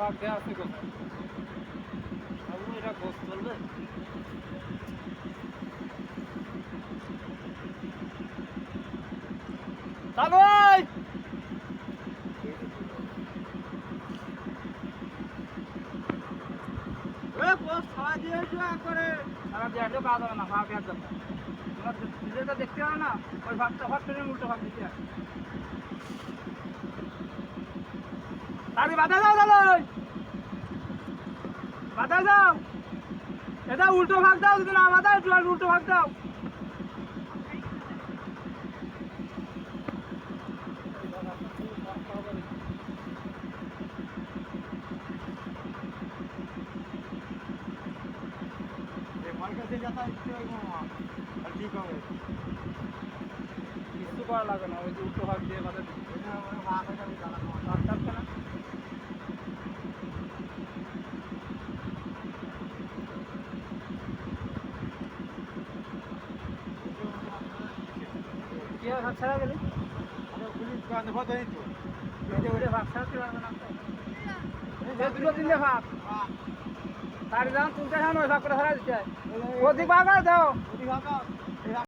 ভাগ দেওয়া আছে কোথায়? বাবু এটা গোস চলবে? চালু ভাই! সারা দিয়ে কাজ হবে না, ভাগ দেওয়ার জন্য নিজেটা দেখতে হবে না, ওই ভাগটা ভাগ করে উল্টো ভাগ দিতে হয়। তাহলে বাধা যাও, দাদা বাধা যাও, এটা উল্টো ভাগ দাও, যদি না বাধা উল্টো ভাগ দাও। কিছু করা লাগে না, ওই যে উল্টো ভাগ দিয়ে বাধা দিচ্ছে না। কি ভাগ ছাড়া গেলি? ভাগ ছাড়াতে পারবে না, দুটো তিনটে ভাগ তার দাম তুলতে হয়, ওই ভাগ করে ছাড়া দিতে হয়। অধিক ভাগ আর দাও।